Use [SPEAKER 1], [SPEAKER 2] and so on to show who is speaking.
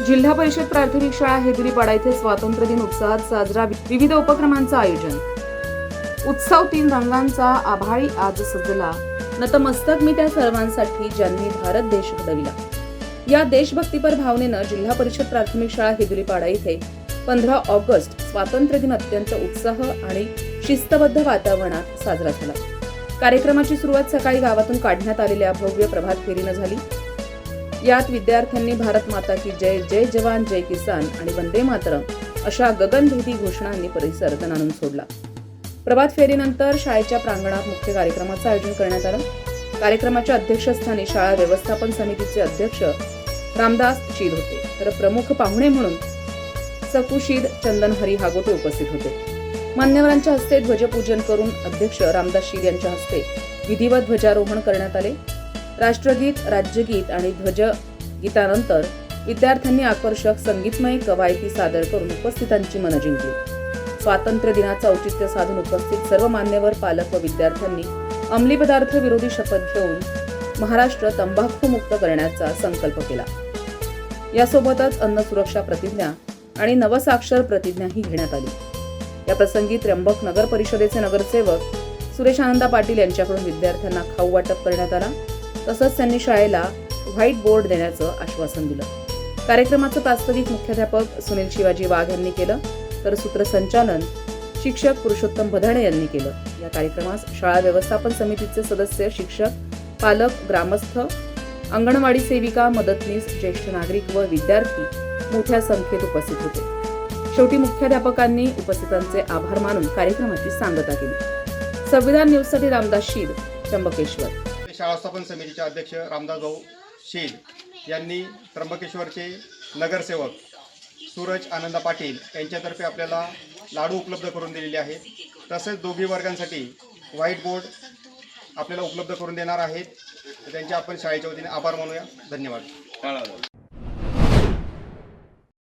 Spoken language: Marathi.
[SPEAKER 1] जिल्हा परिषद प्राथमिक शाळा हेदुलीपाडा येथे स्वातंत्र्य दिन उत्साहात साजरा. विविध उपक्रमांचं आयोजन. उत्सव 3 रंगांचा आभाळी आज सजला. नतमस्तक मी त्या सर्वांसाठी ज्यांनी भारत देश घडविला. या देशभक्तीपर भावनेनं जिल्हा परिषद प्राथमिक शाळा हेदुलीपाडा येथे 15 ऑगस्ट स्वातंत्र्य दिन अत्यंत उत्साह आणि शिस्तबद्ध वातावरणात साजरा झाला. कार्यक्रमाची सुरुवात सकाळी गावातून काढण्यात आलेल्या भव्य प्रभात फेरीनं झाली. यात विद्यार्थ्यांनी भारत माता की जय, जय जवान जय किसान आणि वंदे मातरम अशा गगनभेदी घोषणांनी परिसर दणाणून सोडला. प्रभात फेरीनंतर शाळेच्या प्रांगणात मुख्य कार्यक्रमाचं आयोजन करण्यात आलं. कार्यक्रमाच्या अध्यक्षस्थानी शाळा व्यवस्थापन समितीचे अध्यक्ष रामदास शीद होते, तर प्रमुख पाहुणे म्हणून सकुशीद चंदन हरी हागोटे उपस्थित होते. मान्यवरांच्या हस्ते ध्वजपूजन करून अध्यक्ष रामदास शीद यांच्या हस्ते विधिवत ध्वजारोहण करण्यात आले. राष्ट्रगीत, राज्यगीत आणि ध्वजगीतानंतर विद्यार्थ्यांनी आकर्षक संगीतमय कवायती सादर करून उपस्थितांची मनं जिंकली. स्वातंत्र्य दिनाचं औचित्य साधून उपस्थित सर्व मान्यवर, पालक व विद्यार्थ्यांनी अंमली पदार्थ विरोधी शपथ घेऊन महाराष्ट्र तंबाखू मुक्त करण्याचा संकल्प केला. यासोबतच अन्न सुरक्षा प्रतिज्ञा आणि नवसाक्षर प्रतिज्ञाही घेण्यात आली. या प्रसंगी त्र्यंबक नगर परिषदेचे नगरसेवक सुरेश आनंदा पाटील यांच्याकडून विद्यार्थ्यांना खाऊ वाटप करण्यात आला. तसंच त्यांनी शाळेला व्हाईट बोर्ड देण्याचं आश्वासन दिलं. कार्यक्रमाचं प्रास्ताविक मुख्याध्यापक सुनील शिवाजी वाघ यांनी केलं, तर सूत्रसंचालन शिक्षक पुरुषोत्तम भदाणे यांनी केलं. या कार्यक्रमास शाळा व्यवस्थापन समितीचे सदस्य, शिक्षक, पालक, ग्रामस्थ, अंगणवाडी सेविका, मदतनीस, ज्येष्ठ नागरिक व विद्यार्थी मोठ्या संख्येत उपस्थित होते. शेवटी मुख्याध्यापकांनी उपस्थितांचे आभार मानून कार्यक्रमाची सांगता केली. संविधान न्यूजसाठी रामदास शीद, त्र्यंबकेश्वर.
[SPEAKER 2] शाळा व्यवस्थापन समितीचे अध्यक्ष रामदास भाऊ शीद यांनी त्र्यंबकेश्वरचे नगरसेवक सूरज आनंदा पाटील यांच्यातर्फे आपल्याला लाडू उपलब्ध करून दिलेले आहेत. तसेच दोघी वर्गांसाठी व्हाईट बोर्ड आपल्याला उपलब्ध करून देणार आहेत. त्यांचे आपण शाळेच्या वतीने आभार मानूया. धन्यवाद.